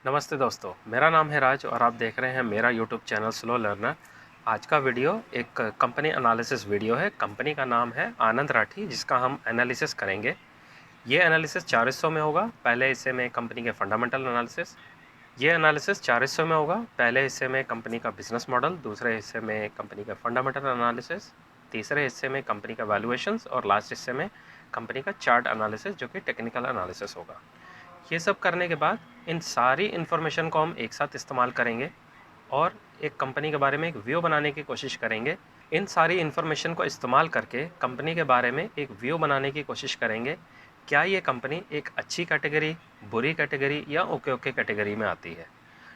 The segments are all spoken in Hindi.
नमस्ते दोस्तों, मेरा नाम है राज और आप देख रहे हैं मेरा यूट्यूब चैनल स्लो लर्नर। आज का वीडियो एक कंपनी एनालिसिस वीडियो है। कंपनी का नाम है आनंद राठी, जिसका हम एनालिसिस करेंगे। ये एनालिसिस 4 हिस्सों में होगा। पहले हिस्से में कंपनी के फंडामेंटल एनालिसिस, ये एनालिसिस 4 हिस्सों में होगा। पहले हिस्से में कंपनी का बिजनेस मॉडल, दूसरे हिस्से में कंपनी का फंडामेंटल एनालिसिस, तीसरे हिस्से में कंपनी का वैल्यूएशंस और लास्ट हिस्से में कंपनी का चार्ट एनालिसिस जो कि टेक्निकल एनालिसिस होगा। ये सब करने के बाद इन सारी इन्फॉर्मेशन को हम एक साथ इस्तेमाल करेंगे और एक कंपनी के बारे में एक व्यू बनाने की कोशिश करेंगे। इन सारी इन्फॉर्मेशन को इस्तेमाल करके कंपनी के बारे में एक व्यू बनाने की कोशिश करेंगे। क्या ये कंपनी एक अच्छी कैटेगरी, बुरी कैटेगरी या ओके ओके कैटेगरी में आती है,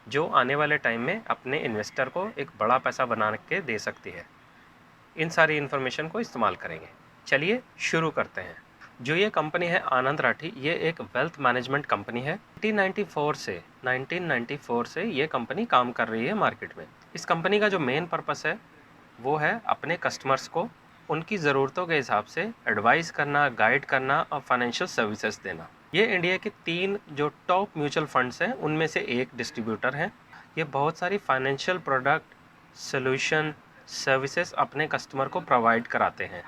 जो आने वाले टाइम में अपने इन्वेस्टर को एक बड़ा पैसा बना के दे सकती है। इन सारी इन्फॉर्मेशन को इस्तेमाल करेंगे। चलिए शुरू करते हैं। जो ये कंपनी है आनंद राठी, ये एक वेल्थ मैनेजमेंट कंपनी है। 1994 से ये कंपनी काम कर रही है मार्केट में। इस कंपनी का जो मेन पर्पस है वो है अपने कस्टमर्स को उनकी ज़रूरतों के हिसाब से एडवाइस करना, गाइड करना और फाइनेंशियल सर्विसेज देना। ये इंडिया के 3 जो टॉप म्यूचुअल फंड्स हैं उनमें से एक डिस्ट्रीब्यूटर हैं। ये बहुत सारी फाइनेंशियल प्रोडक्ट, सोल्यूशन, सर्विसेज अपने कस्टमर को प्रोवाइड कराते हैं।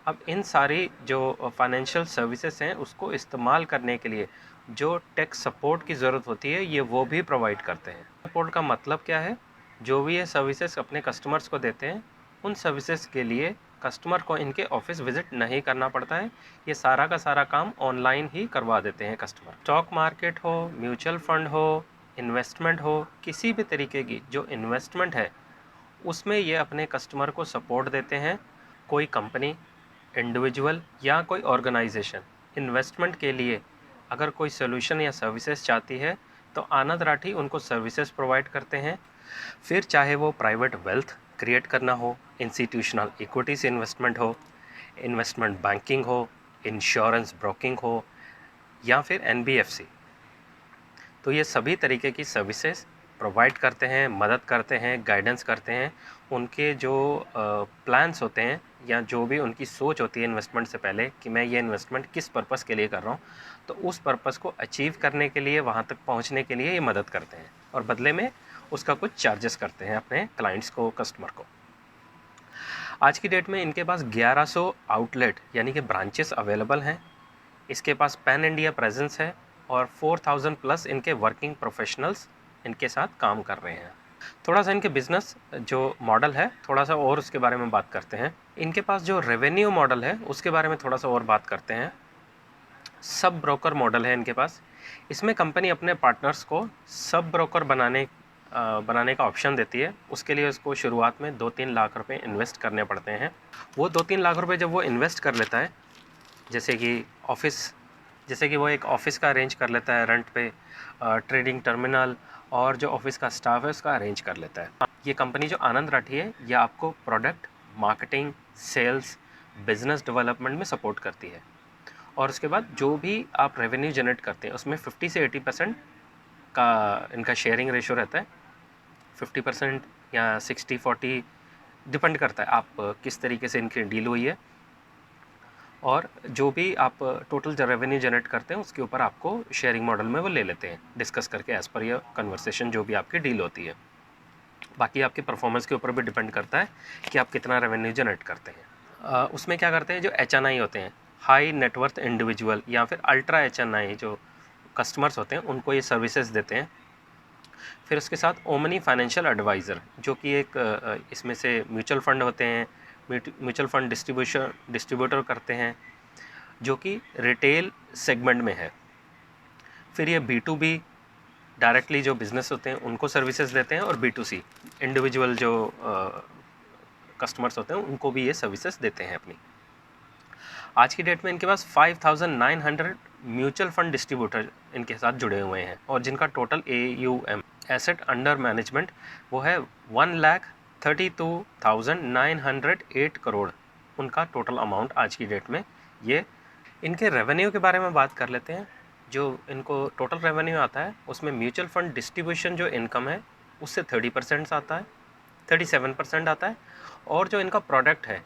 अब इन सारी जो फाइनेंशियल सर्विसेज हैं उसको इस्तेमाल करने के लिए जो टेक सपोर्ट की ज़रूरत होती है ये वो भी प्रोवाइड करते हैं। सपोर्ट का मतलब क्या है? जो भी ये सर्विसेज अपने कस्टमर्स को देते हैं उन सर्विसेज के लिए कस्टमर को इनके ऑफिस विजिट नहीं करना पड़ता है। ये सारा का सारा काम ऑनलाइन ही करवा देते हैं कस्टमर। स्टॉक मार्केट हो, म्यूचुअल फंड हो, इन्वेस्टमेंट हो, किसी भी तरीके की जो इन्वेस्टमेंट है उसमें ये अपने कस्टमर को सपोर्ट देते हैं। कोई कंपनी, इंडिविजुअल या कोई ऑर्गेनाइजेशन इन्वेस्टमेंट के लिए अगर कोई सोल्यूशन या सर्विसेज चाहती है तो आनंद राठी उनको सर्विसेज प्रोवाइड करते हैं। फिर चाहे वो प्राइवेट वेल्थ क्रिएट करना हो, इंस्टीट्यूशनल इक्विटी से इन्वेस्टमेंट हो, इन्वेस्टमेंट बैंकिंग हो, इंश्योरेंस ब्रोकिंग हो या फिर एनबीएफसी, तो ये सभी तरीके की सर्विसेज प्रोवाइड करते हैं, मदद करते हैं, गाइडेंस करते हैं। उनके जो प्लान्स होते हैं या जो भी उनकी सोच होती है इन्वेस्टमेंट से पहले कि मैं ये इन्वेस्टमेंट किस पर्पस के लिए कर रहा हूँ, तो उस पर्पस को अचीव करने के लिए, वहाँ तक पहुँचने के लिए ये मदद करते हैं और बदले में उसका कुछ चार्जेस करते हैं अपने क्लाइंट्स को, कस्टमर को। आज की डेट में इनके पास 1100 आउटलेट यानी कि ब्रांचेस अवेलेबल हैं। इसके पास पैन इंडिया प्रेजेंस है और 4000 प्लस इनके वर्किंग प्रोफेशनल्स इनके साथ काम कर रहे हैं। थोड़ा सा इनके बिजनेस जो मॉडल है थोड़ा सा और उसके बारे में बात करते हैं। इनके पास जो रेवेन्यू मॉडल है उसके बारे में थोड़ा सा और बात करते हैं। सब ब्रोकर मॉडल है इनके पास। इसमें कंपनी अपने पार्टनर्स को सब ब्रोकर बनाने का ऑप्शन देती है। उसके लिए उसको शुरुआत में 2-3 लाख रुपए इन्वेस्ट करने पड़ते हैं। वो 2-3 लाख रुपए जब वो इन्वेस्ट कर लेता है, जैसे कि वो एक ऑफिस का अरेंज कर लेता है रेंट पे, ट्रेडिंग टर्मिनल और जो ऑफिस का स्टाफ है उसका अरेंज कर लेता है। ये कंपनी जो आनंद राठी है ये आपको product, marketing, sales, business development में सपोर्ट करती है और उसके बाद जो भी आप रेवेन्यू जनरेट करते हैं उसमें 50 से 80% का इनका शेयरिंग रेशो रहता है। 50% या 60-40 डिपेंड करता है आप किस तरीके से इनकी डील हुई है। और जो भी आप टोटल जो रेवेन्यू जनरेट करते हैं उसके ऊपर आपको शेयरिंग मॉडल में वो ले लेते हैं, डिस्कस करके एज़ पर ये कन्वर्सेशन जो भी आपकी डील होती है। बाकी आपकी परफॉर्मेंस के ऊपर भी डिपेंड करता है कि आप कितना रेवेन्यू जनरेट करते हैं। उसमें क्या करते हैं, जो HNI होते हैं, हाई नेटवर्थ इंडिविजुअल या फिर अल्ट्रा HNI जो कस्टमर्स होते हैं उनको ये सर्विसेज देते हैं। फिर उसके साथ ओमनी फाइनेंशियल एडवाइज़र जो कि एक इसमें से म्यूचुअल फंड होते हैं, म्यूचुअल फंड डिस्ट्रीब्यूटर करते हैं जो कि रिटेल सेगमेंट में है। फिर ये B2B डायरेक्टली जो बिज़नेस होते हैं उनको सर्विसेज देते हैं और B2C इंडिविजुअल जो कस्टमर्स होते हैं उनको भी ये सर्विसेज देते हैं अपनी। आज की डेट में इनके पास 5900 म्यूचुअल फंड डिस्ट्रीब्यूटर इनके साथ जुड़े हुए हैं और जिनका total AUM asset under management वो है 1,32,908 करोड़। उनका टोटल अमाउंट आज की डेट में ये। इनके रेवेन्यू के बारे में बात कर लेते हैं। जो इनको टोटल रेवेन्यू आता है उसमें म्यूचुअल फंड डिस्ट्रीब्यूशन जो इनकम है उससे 30% आता है, 37% आता है। और जो इनका प्रोडक्ट है,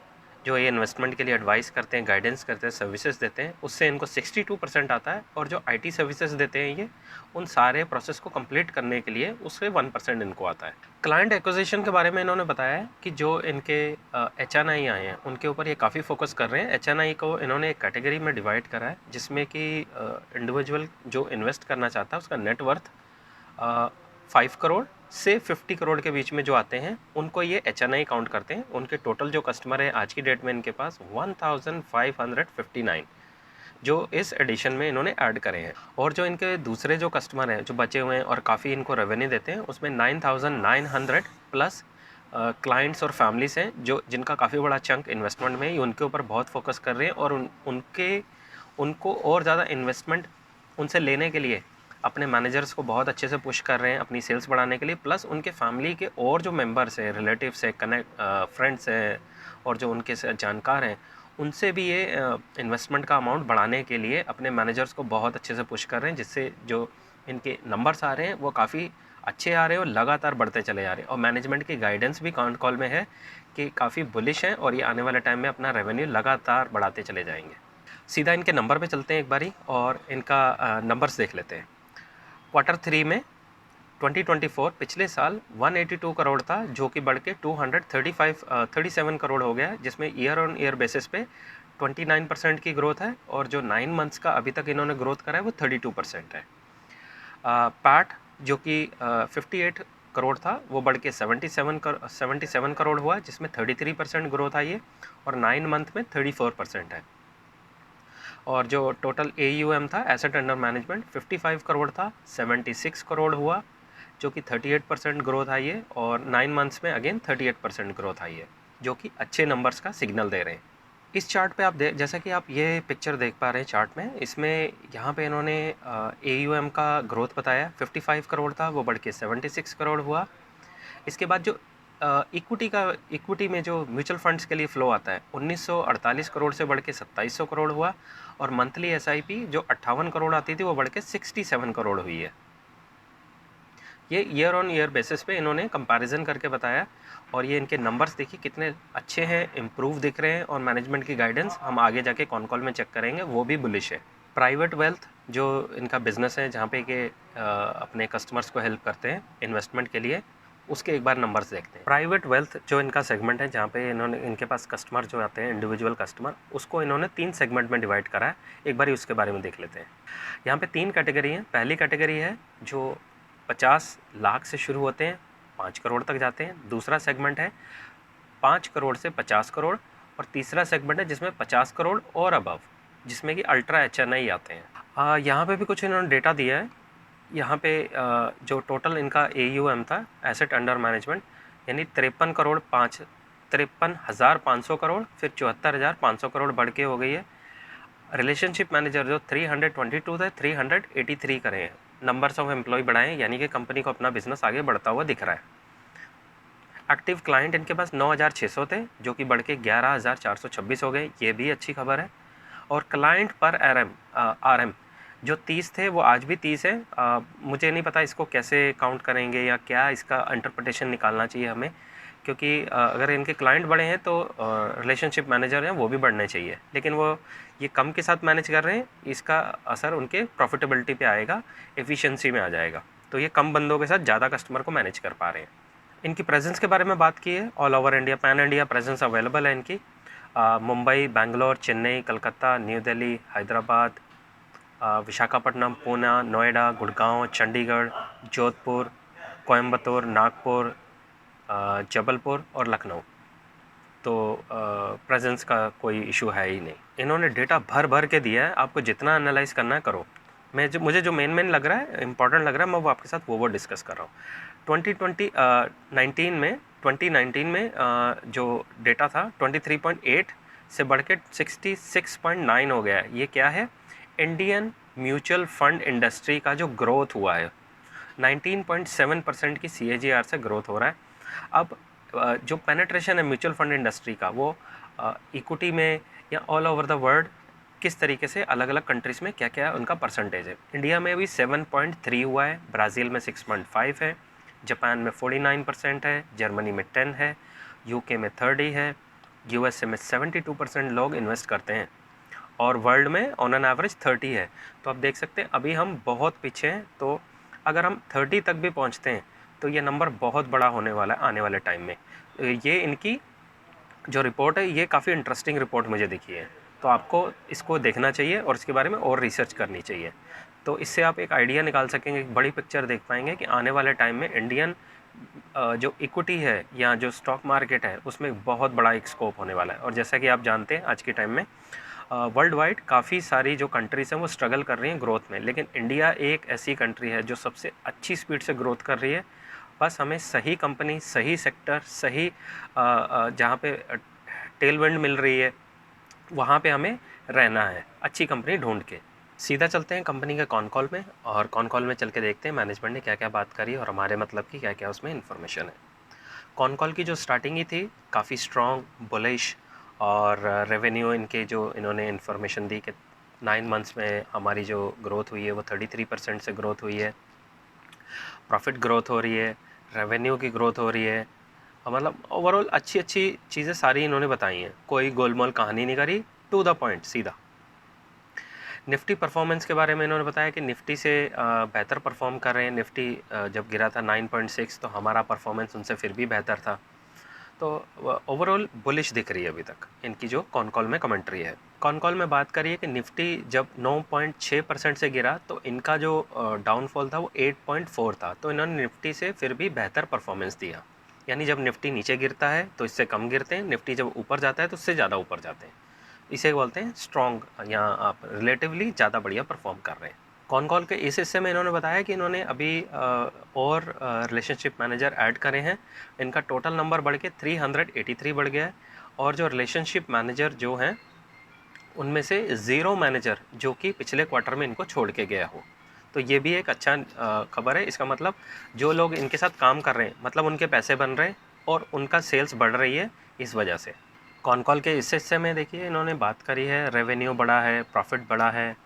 जो ये इन्वेस्टमेंट के लिए एडवाइस करते हैं, गाइडेंस करते हैं, सर्विसेज देते हैं, उससे इनको 62% आता है। और जो आईटी सर्विसेज देते हैं ये, उन सारे प्रोसेस को कंप्लीट करने के लिए उससे 1% इनको आता है। क्लाइंट एक्विजिशन के बारे में इन्होंने बताया है कि जो इनके एच.एन.आई आए हैं उनके ऊपर ये काफ़ी फोकस कर रहे हैं। एच.एन.आई को इन्होंने एक कैटेगरी में डिवाइड करा है, जिसमें कि इंडिविजुअल जो इन्वेस्ट करना चाहता है उसका नेटवर्थ 5 करोड़ से 50 करोड़ के बीच में जो आते हैं उनको ये एच.एन.आई काउंट करते हैं। उनके टोटल जो कस्टमर है आज की डेट में इनके पास 1559 जो इस एडिशन में इन्होंने ऐड करे हैं। और जो इनके दूसरे जो कस्टमर हैं जो बचे हुए हैं और काफ़ी इनको रेवेन्यू देते हैं, उसमें 9900 प्लस क्लाइंट्स और फैमिलीज हैं जो जिनका काफ़ी बड़ा चंक इन्वेस्टमेंट में ही उनके ऊपर बहुत फोकस कर रहे हैं। और उनको और ज़्यादा इन्वेस्टमेंट उनसे लेने के लिए अपने मैनेजर्स को बहुत अच्छे से पुश कर रहे हैं अपनी सेल्स बढ़ाने के लिए। प्लस उनके फैमिली के और जो मेंबर्स हैं, रिलेटिव्स हैं, फ्रेंड्स हैं और जो उनके जानकार हैं, उनसे भी ये इन्वेस्टमेंट का अमाउंट बढ़ाने के लिए अपने मैनेजर्स को बहुत अच्छे से पुश कर रहे हैं, जिससे जो इनके नंबर्स आ रहे हैं वो काफ़ी अच्छे आ रहे हैं और लगातार बढ़ते चले जा रहे हैं। और मैनेजमेंट की गाइडेंस भी काउंट कॉल में है कि काफ़ी बुलिश हैं और ये आने वाले टाइम में अपना रेवेन्यू लगातार बढ़ाते चले जाएंगे। सीधा इनके नंबर पे चलते हैं एक बारी और इनका नंबर्स देख लेते हैं। क्वार्टर 3 में 2024 पिछले साल 182 करोड़ था, जो कि बढ़ के 37 करोड़ हो गया, जिसमें ईयर ऑन ईयर बेसिस पे 29% की ग्रोथ है। और जो 9 मंथ्स का अभी तक इन्होंने ग्रोथ करा है वो 32% है। पैट जो कि 58 करोड़ था वो बढ़ के 77 करोड़ हुआ, जिसमें 33% ग्रोथ आई है। और 9 मंथ में 34% है। और जो टोटल AUM था, एसेट अंडर मैनेजमेंट, 55 करोड़ था, 76 करोड़ हुआ, जो कि 38% ग्रोथ आई है। और 9 मंथ्स में अगेन 38% ग्रोथ आई है, जो कि अच्छे नंबर्स का सिग्नल दे रहे हैं। इस चार्ट पे आप जैसा कि आप ये पिक्चर देख पा रहे हैं चार्ट में, इसमें यहाँ पे इन्होंने AUM का ग्रोथ बताया। 55 करोड़ था वो बढ़ के 76 करोड़ हुआ। इसके बाद जो इक्विटी में जो म्यूचुअल फंड्स के लिए फ़्लो आता है, 1948 करोड़ से बढ़ के 2700 करोड़ हुआ। और मंथली SIP जो 58 करोड़ आती थी वो बढ़ के 67 करोड़ हुई है। ये ईयर ऑन ईयर बेसिस पे इन्होंने कंपैरिजन करके बताया। और ये इनके नंबर्स देखिए कितने अच्छे हैं, इम्प्रूव दिख रहे हैं। और मैनेजमेंट की गाइडेंस हम आगे जाके कॉन कॉल में चेक करेंगे, वो भी बुलिश है। प्राइवेट वेल्थ जो इनका बिजनेस है, जहाँ पे कि अपने कस्टमर्स को हेल्प करते हैं इन्वेस्टमेंट के लिए, उसके एक बार नंबर्स देखते हैं। प्राइवेट वेल्थ जो इनका सेगमेंट है, जहाँ पे इनके पास कस्टमर जो आते हैं इंडिविजुअल कस्टमर, उसको इन्होंने 3 सेगमेंट में डिवाइड करा है। एक बार उसके बारे में देख लेते हैं। यहाँ पे 3 कैटेगरी हैं। पहली कैटेगरी है जो 50 लाख से शुरू होते हैं, 5 करोड़ तक जाते हैं। दूसरा सेगमेंट है 5 करोड़ से 50 करोड़। और तीसरा सेगमेंट है जिसमें 50 करोड़ और अबव, जिसमें कि अल्ट्रा HNI आते हैं। यहाँ पे भी कुछ इन्होंने डेटा दिया है। यहाँ पे जो टोटल इनका AUM था, एसेट अंडर मैनेजमेंट, यानी 53,500 करोड़, फिर 74,500 करोड़ बढ़ के हो गई है। रिलेशनशिप मैनेजर जो 322 थे, 383 करे हैं। नंबर्स ऑफ एम्प्लॉय बढ़ाएं, यानी कि कंपनी को अपना बिजनेस आगे बढ़ता हुआ दिख रहा है। एक्टिव क्लाइंट इनके पास 9,600 थे, जो कि बढ़ के 11,426 हो गए, ये भी अच्छी खबर है। और क्लाइंट पर RM जो 30 थे वो आज भी 30 है। मुझे नहीं पता इसको कैसे काउंट करेंगे या क्या इसका इंटरप्रिटेशन निकालना चाहिए हमें, क्योंकि अगर इनके क्लाइंट बड़े हैं तो रिलेशनशिप मैनेजर हैं वो भी बढ़ने चाहिए, लेकिन वो ये कम के साथ मैनेज कर रहे हैं। इसका असर उनके प्रॉफिटेबिलिटी पे आएगा, एफिशिएंसी में आ जाएगा। तो ये कम बंदों के साथ ज़्यादा कस्टमर को मैनेज कर पा रहे हैं। इनकी प्रेजेंस के बारे में बात की है, all over India, pan India presence available है इनकी। मुंबई, बेंगलोर, चेन्नई, कलकत्ता, न्यू दिल्ली, हैदराबाद, विशाखापट्टनम, पूना, नोएडा, गुड़गांव, चंडीगढ़, जोधपुर, कोयंबतूर, नागपुर, जबलपुर और लखनऊ। तो प्रेजेंस का कोई इशू है ही नहीं। इन्होंने डेटा भर भर के दिया है, आपको जितना एनालाइज करना है करो। मुझे जो मेन लग रहा है, इंपॉर्टेंट लग रहा है, मैं वो आपके साथ वो डिस्कस कर रहा हूँ। 2019 में जो डेटा था 23.8 से बढ़ के 66.9 हो गया है। ये क्या है? इंडियन म्यूचुअल फंड इंडस्ट्री का जो ग्रोथ हुआ है, 19.7% की CAGR से ग्रोथ हो रहा है। अब जो पेनेट्रेशन है म्यूचुअल फंड इंडस्ट्री का, वो इक्विटी में या ऑल ओवर द वर्ल्ड किस तरीके से अलग अलग कंट्रीज़ में क्या क्या उनका परसेंटेज है। इंडिया में भी 7.3 हुआ है, ब्राज़ील में 6.5 है, जापान में 49% है, जर्मनी में 10 है, UK में 30 है, यूएसए में 72% लोग इन्वेस्ट करते हैं और वर्ल्ड में ऑन एन एवरेज 30 है। तो आप देख सकते हैं अभी हम बहुत पीछे हैं। तो अगर हम 30 तक भी पहुंचते हैं तो ये नंबर बहुत बड़ा होने वाला है आने वाले टाइम में। ये इनकी जो रिपोर्ट है ये काफ़ी इंटरेस्टिंग रिपोर्ट मुझे दिखी है, तो आपको इसको देखना चाहिए और इसके बारे में और रिसर्च करनी चाहिए। तो इससे आप एक आइडिया निकाल सकेंगे, एक बड़ी पिक्चर देख पाएंगे कि आने वाले टाइम में इंडियन जो इक्विटी है या जो स्टॉक मार्केट है उसमें बहुत बड़ा एक स्कोप होने वाला है। और जैसा कि आप जानते हैं आज के टाइम में वर्ल्ड वाइड काफ़ी सारी जो कंट्रीज़ हैं वो स्ट्रगल कर रही हैं ग्रोथ में, लेकिन इंडिया एक ऐसी कंट्री है जो सबसे अच्छी स्पीड से ग्रोथ कर रही है। बस हमें सही कंपनी, सही सेक्टर, सही जहाँ पे टेलविंड मिल रही है वहाँ पे हमें रहना है, अच्छी कंपनी ढूंढ के। सीधा चलते हैं कंपनी के कॉन कॉल में, और कॉन कॉल में चल के देखते हैं मैनेजमेंट ने क्या क्या बात करी और हमारे मतलब की क्या क्या उसमें इन्फॉर्मेशन है। कॉन कॉल की जो स्टार्टिंग ही थी काफ़ी स्ट्रॉन्ग, बुलिश, और रेवेन्यू इनके जो इन्होंने इन्फॉर्मेशन दी कि 9 मंथ्स में हमारी जो ग्रोथ हुई है वो 33% से ग्रोथ हुई है, प्रॉफिट ग्रोथ हो रही है, रेवेन्यू की ग्रोथ हो रही है, मतलब ओवरऑल अच्छी अच्छी चीज़ें सारी इन्होंने बताई हैं, कोई गोलमोल कहानी नहीं करी, टू द पॉइंट सीधा। निफ्टी परफॉर्मेंस के बारे में इन्होंने बताया कि निफ्टी से बेहतर परफॉर्म कर रहे हैं। निफ्टी जब गिरा था 9.6 तो हमारा परफॉर्मेंस उनसे फिर भी बेहतर था। तो ओवरऑल बुलिश दिख रही है अभी तक इनकी जो कॉन कॉल में कमेंट्री है। कॉन कॉल में बात करिए कि निफ्टी जब 9.6% से गिरा तो इनका जो डाउनफॉल था वो 8.4 था, तो इन्होंने निफ्टी से फिर भी बेहतर परफॉर्मेंस दिया। यानी जब निफ्टी नीचे गिरता है तो इससे कम गिरते हैं, निफ्टी जब ऊपर जाता है तो उससे ज़्यादा ऊपर जाते हैं। इसे बोलते हैं स्ट्रॉन्ग, या आप रिलेटिवली ज़्यादा बढ़िया परफॉर्म कर रहे हैं। कॉन कॉल के इस हिस्से में इन्होंने बताया कि इन्होंने अभी और रिलेशनशिप मैनेजर ऐड करे हैं। इनका टोटल नंबर बढ़ के 383 बढ़ गया है, और जो रिलेशनशिप मैनेजर जो हैं उनमें से 0 मैनेजर जो कि पिछले क्वार्टर में इनको छोड़ के गया हो। तो ये भी एक अच्छा खबर है। इसका मतलब जो लोग इनके साथ काम कर रहे हैं मतलब उनके पैसे बन रहे हैं और उनका सेल्स बढ़ रही है इस वजह से। कॉन कॉल के इस हिस्से में देखिए इन्होंने बात करी है, रेवेन्यू बढ़ा है, प्रॉफिट बढ़ा है,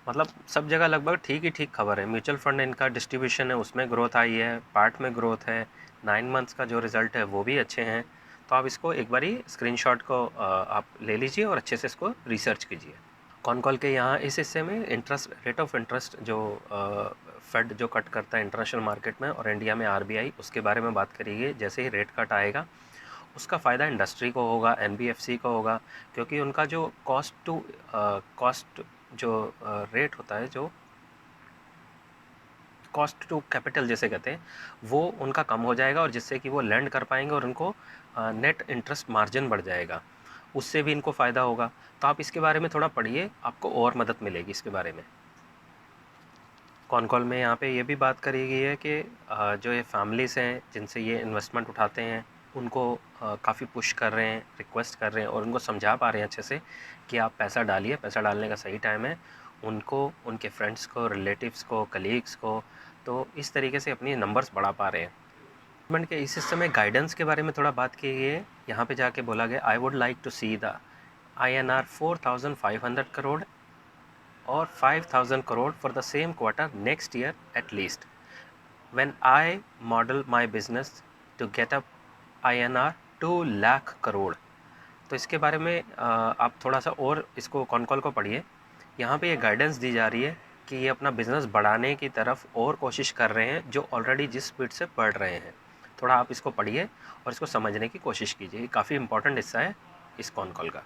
मतलब सब जगह लगभग ठीक ही ठीक खबर है। म्यूचुअल फंड इनका डिस्ट्रीब्यूशन है उसमें ग्रोथ आई है, पार्ट में ग्रोथ है, 9 मंथ्स का जो रिज़ल्ट है वो भी अच्छे हैं। तो आप इसको एक बारी स्क्रीनशॉट को आप ले लीजिए और अच्छे से इसको रिसर्च कीजिए। कॉन कॉल के यहाँ इस हिस्से में इंटरेस्ट रेट ऑफ इंटरेस्ट जो फेड जो कट करता है इंटरनेशनल मार्केट में और इंडिया में आरबीआई, उसके बारे में बात करिए। जैसे ही रेट कट आएगा उसका फ़ायदा इंडस्ट्री को होगा, एनबीएफसी को होगा, क्योंकि उनका जो कॉस्ट जो रेट होता है, जो कॉस्ट टू कैपिटल जैसे कहते हैं, वो उनका कम हो जाएगा और जिससे कि वो लैंड कर पाएंगे और उनको नेट इंटरेस्ट मार्जिन बढ़ जाएगा, उससे भी इनको फ़ायदा होगा। तो आप इसके बारे में थोड़ा पढ़िए, आपको और मदद मिलेगी इसके बारे में। कॉन कॉल में यहाँ पे ये भी बात करी गई है कि जो ये फैमिलीज़ हैं जिनसे ये इन्वेस्टमेंट उठाते हैं उनको काफ़ी पुश कर रहे हैं, रिक्वेस्ट कर रहे हैं और उनको समझा पा रहे हैं अच्छे से कि आप पैसा डालिए, पैसा डालने का सही टाइम है। उनको, उनके फ्रेंड्स को, रिलेटिव्स को, कलीग्स को, तो इस तरीके से अपनी नंबर्स बढ़ा पा रहे हैं। गवर्नमेंट के इस हिस्से में गाइडेंस के बारे में थोड़ा बात की गई है। यहाँ पे जाके बोला गया, I would like to see the INR 4,500 crore or 5,000 crore for the same quarter next year at least, when I model my business to get up INR 2 lakh crore. तो इसके बारे में आप थोड़ा सा और इसको कॉन कॉल को पढ़िए। यहाँ पे ये गाइडेंस दी जा रही है कि ये अपना बिज़नेस बढ़ाने की तरफ और कोशिश कर रहे हैं जो ऑलरेडी जिस स्पीड से बढ़ रहे हैं। थोड़ा आप इसको पढ़िए और इसको समझने की कोशिश कीजिए, काफ़ी इंपॉर्टेंट हिस्सा है इस कॉन कॉल का।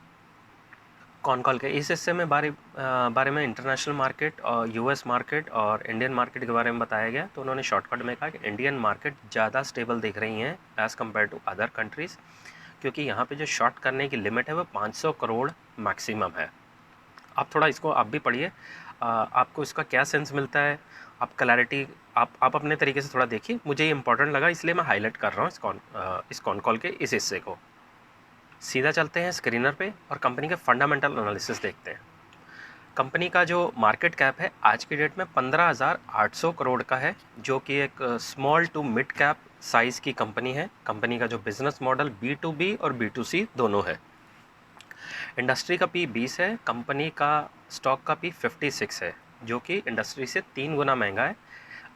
कॉन कॉल के इस हिस्से में बारे में इंटरनेशनल मार्केट और यूएस मार्केट और इंडियन मार्केट के बारे में बताया गया। तो उन्होंने शॉर्टकट में कहा कि इंडियन मार्केट ज़्यादा स्टेबल दिख रही हैं as compared to other countries, क्योंकि यहाँ पे जो शॉर्ट करने की लिमिट है वो 500 करोड़ मैक्सिमम है। आप थोड़ा इसको आप भी पढ़िए, आपको इसका क्या सेंस मिलता है, आप क्लैरिटी आप अपने तरीके से थोड़ा देखिए। मुझे ये इंपॉर्टेंट लगा इसलिए मैं हाईलाइट कर रहा हूँ इस कॉन कॉल के इस हिस्से को। सीधा चलते हैं स्क्रीनर पे और कंपनी के फंडामेंटल एनालिसिस देखते हैं। कंपनी का जो मार्केट कैप है आज की डेट में 15,800 करोड़ का है, जो कि एक small to mid cap size की कंपनी है। कंपनी का जो बिज़नेस मॉडल B2B और B2C दोनों है। इंडस्ट्री का P 20 है, कंपनी का स्टॉक का P 56 है, जो कि इंडस्ट्री से 3 गुना महंगा है।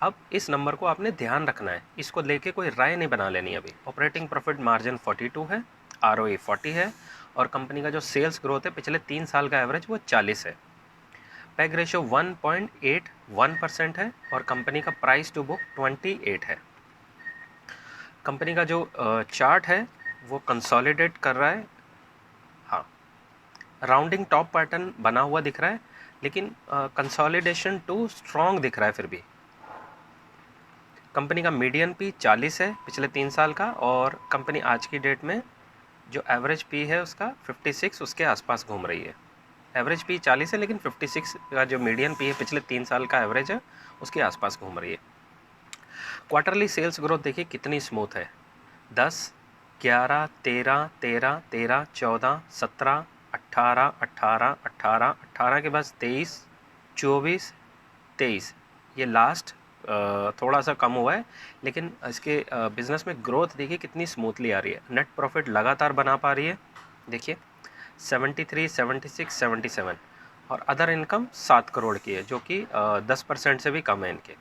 अब इस नंबर को आपने ध्यान रखना है, इसको लेके कोई राय नहीं बना लेनी अभी। ऑपरेटिंग प्रॉफिट मार्जिन 42 है, ROE 40 है और कंपनी का जो सेल्स ग्रोथ है पिछले 3 साल का एवरेज वो 40 है। पैग रेशियो 1.81% है और कंपनी का प्राइस टू बुक 28 है। कंपनी का जो चार्ट है वो कंसोलिडेट कर रहा है, हाँ, राउंडिंग टॉप पैटर्न बना हुआ दिख रहा है, लेकिन कंसोलिडेशन टू स्ट्रॉन्ग दिख रहा है फिर भी। कंपनी का मीडियन पी 40 है पिछले 3 साल का, और कंपनी आज की डेट में जो एवरेज पी है उसका 56 उसके आसपास घूम रही है। एवरेज पी 40 है, लेकिन 56 का जो मीडियन पी है पिछले 3 साल का एवरेज है उसके आसपास घूम रही है। क्वार्टरली सेल्स ग्रोथ देखिए कितनी स्मूथ है, 10, 11, 13, 13, 13, 14, 17, 18, 18, 18, 18 के बाद 23, 24, 23, ये लास्ट थोड़ा सा कम हुआ है, लेकिन इसके बिजनेस में ग्रोथ देखिए कितनी स्मूथली आ रही है। नेट प्रॉफिट लगातार बना पा रही है, देखिए 73, 76, 77, और अदर इनकम 7 करोड़ की है, जो कि 10% से भी कम है इनके।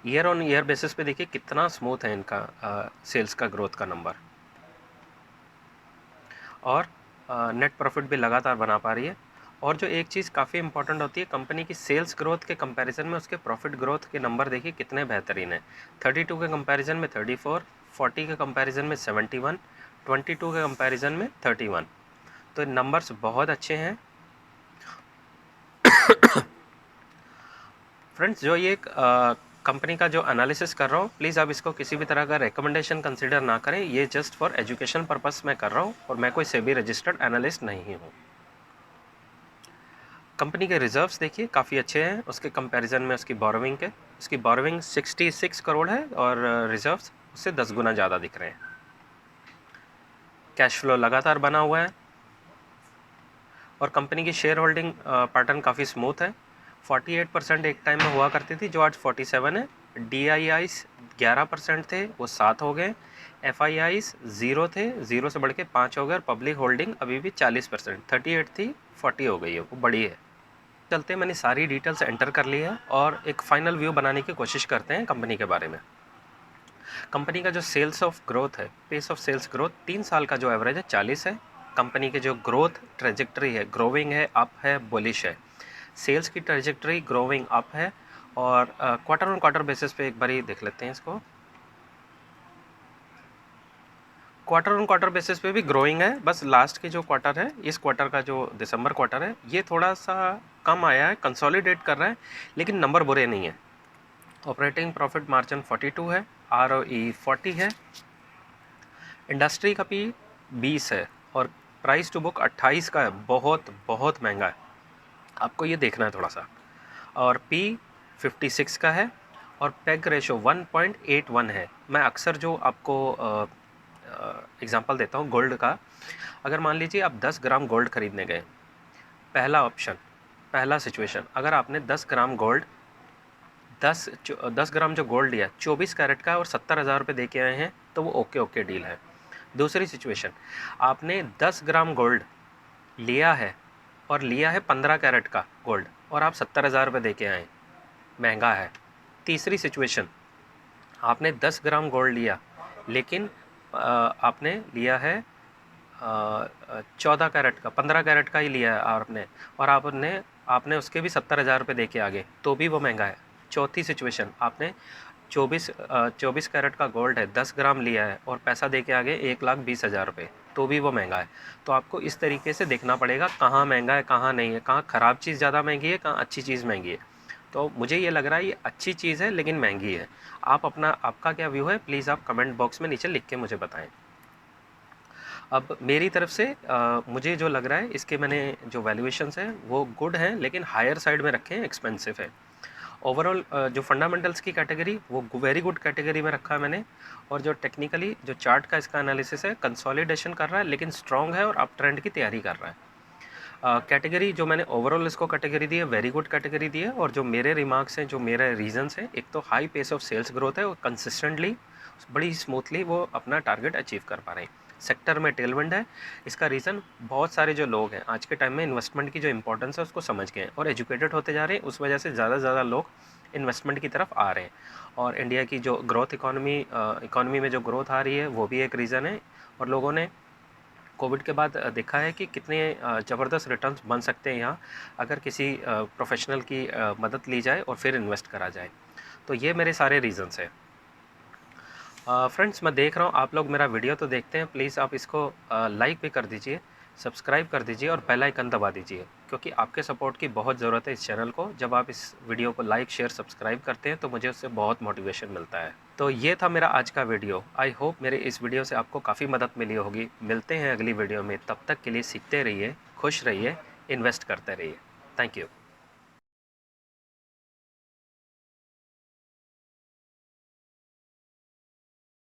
ईयर ऑन ईयर बेसिस पे देखिए कितना स्मूथ है इनका सेल्स का ग्रोथ का नंबर, और नेट प्रॉफिट भी लगातार बना पा रही है। और जो एक चीज़ काफ़ी इंपॉर्टेंट होती है, कंपनी की सेल्स ग्रोथ के कंपैरिजन में उसके प्रॉफिट ग्रोथ के नंबर देखिए कितने बेहतरीन है। 32 के कंपैरिजन में 34, 40 के कंपैरिजन में 71, 22 के कंपैरिजन में 31, तो नंबर्स बहुत अच्छे हैं। फ्रेंड्स, जो ये कंपनी का जो एनालिसिस कर रहा हूँ, प्लीज़ आप इसको किसी भी तरह का रिकमेंडेशन कंसिडर ना करें, ये जस्ट फॉर एजुकेशन पर्पस मैं कर रहा हूँ, और मैं कोई सेबी रजिस्टर्ड एनालिस्ट नहीं हूँ। कंपनी के रिजर्व्स देखिए काफ़ी अच्छे हैं उसके कंपैरिजन में उसकी बोरोविंग के। उसकी बोरोविंग 66 करोड़ है और रिजर्व्स उससे 10 गुना ज़्यादा दिख रहे हैं। कैश फ्लो लगातार बना हुआ है, और कंपनी की शेयर होल्डिंग पैटर्न काफ़ी स्मूथ है। 48% एक टाइम में हुआ करती थी, जो आज 47 है। DIIs 11% थे, वो 7 हो गए। FIIs 0 थे, 0 से बढ़ के 5 हो गए, और पब्लिक होल्डिंग अभी भी 40%, 38 थी 40 हो गई है, वो बड़ी है। चलते मैंने सारी डिटेल्स एंटर कर ली है, और एक फाइनल व्यू बनाने की कोशिश करते हैं कंपनी के बारे में। कंपनी का जो सेल्स ऑफ ग्रोथ है, पेस ऑफ सेल्स ग्रोथ 3 साल का जो एवरेज है 40 है। कंपनी के जो ग्रोथ ट्रेजेक्टरी है, ग्रोविंग है, अप है, बुलिश है। सेल्स की ट्रेजेक्टरी ग्रोविंग अप है, और क्वार्टर ऑन क्वार्टर बेसिस पे एक बारी देख लेते हैं इसको। क्वार्टर ऑन क्वार्टर बेसिस पे भी ग्रोइंग है, बस लास्ट के जो क्वार्टर है, इस क्वार्टर का जो दिसंबर क्वार्टर है, ये थोड़ा सा कम आया है, कंसोलिडेट कर रहा है, लेकिन नंबर बुरे नहीं है। ऑपरेटिंग प्रॉफिट मार्जिन 42 है, ROE 40 है। इंडस्ट्री का पी 20 है, और प्राइस टू बुक 28 का है, बहुत बहुत महंगा है, आपको ये देखना है थोड़ा सा। और पी 56 का है, और पेग रेशो 1.81 है। मैं अक्सर जो आपको एग्जांपल देता हूँ गोल्ड का, अगर मान लीजिए आप 10 ग्राम गोल्ड खरीदने गए, पहला ऑप्शन, पहला सिचुएशन, अगर आपने 10 ग्राम गोल्ड 10 ग्राम जो गोल्ड लिया 24 कैरेट का और 70,000 रुपये दे के आए हैं, तो वो ओके ओके डील है। दूसरी सिचुएशन, आपने 10 ग्राम गोल्ड लिया है और लिया है 15 कैरेट का गोल्ड, और आप 70,000 रुपये दे के आए, महंगा है। तीसरी सिचुएशन, आपने 10 ग्राम गोल्ड लिया, लेकिन आपने लिया है 14 कैरेट का, 15 कैरेट का ही लिया है आपने, और आपने उसके भी 70,000 रुपये दे के आ गए, तो भी वो महंगा है। चौथी सिचुएशन, आपने 24 कैरेट का गोल्ड है, 10 ग्राम लिया है और पैसा दे के आ गए 1,20,000 रुपये, तो भी वो महंगा है। तो आपको इस तरीके से देखना पड़ेगा कहाँ महंगा है कहाँ नहीं है, कहाँ ख़राब चीज़ ज़्यादा महंगी है, कहाँ अच्छी चीज़ महंगी है। तो मुझे ये लग रहा है ये अच्छी चीज़ है लेकिन महंगी है। आपका क्या व्यू है, प्लीज़ आप कमेंट बॉक्स में नीचे लिख के मुझे बताएं। अब मेरी तरफ से मुझे जो लग रहा है, इसके मैंने जो वैल्यूएशंस हैं वो गुड हैं, लेकिन हायर साइड में रखे हैं, एक्सपेंसिव है। ओवरऑल जो फंडामेंटल्स की कैटेगरी वो वेरी गुड कैटेगरी में रखा है मैंने, और जो टेक्निकली जो चार्ट का इसका एनालिसिस है, कंसोलिडेशन कर रहा है लेकिन स्ट्रॉन्ग है और अप ट्रेंड की तैयारी कर रहा है। कैटेगरी जो मैंने ओवरऑल इसको कैटेगरी दी है, वेरी गुड कैटेगरी दी है, और जो मेरे रिमार्क्स हैं, जो मेरे रीजंस हैं, एक तो high pace of sales growth है, और कंसिस्टेंटली बड़ी स्मूथली वो अपना टारगेट अचीव कर पा रहे हैं। सेक्टर में टेलविंड है, इसका रीज़न बहुत सारे जो लोग हैं आज के टाइम में इन्वेस्टमेंट की जो इंपॉर्टेंस है उसको समझ गए हैं और एजुकेटेड होते जा रहे हैं, उस वजह से ज़्यादा से ज़्यादा लोग इन्वेस्टमेंट की तरफ आ रहे हैं। और इंडिया की जो ग्रोथ इकॉनमी में जो ग्रोथ आ रही है वो भी एक रीज़न है, और लोगों ने कोविड के बाद देखा है कि कितने ज़बरदस्त रिटर्न्स बन सकते हैं यहाँ, अगर किसी प्रोफेशनल की मदद ली जाए और फिर इन्वेस्ट करा जाए। तो ये मेरे सारे रीज़न्स हैं। फ्रेंड्स, मैं देख रहा हूँ आप लोग मेरा वीडियो तो देखते हैं, प्लीज़ आप इसको लाइक भी कर दीजिए, सब्सक्राइब कर दीजिए और बेल आइकन दबा दीजिए, क्योंकि आपके सपोर्ट की बहुत ज़रूरत है इस चैनल को। जब आप इस वीडियो को लाइक, शेयर, सब्सक्राइब करते हैं तो मुझे उससे बहुत मोटिवेशन मिलता है। तो ये था मेरा आज का वीडियो। आई होप मेरे इस वीडियो से आपको काफ़ी मदद मिली होगी। मिलते हैं अगली वीडियो में, तब तक के लिए सीखते रहिए, खुश रहिए, इन्वेस्ट करते रहिए। Thank you.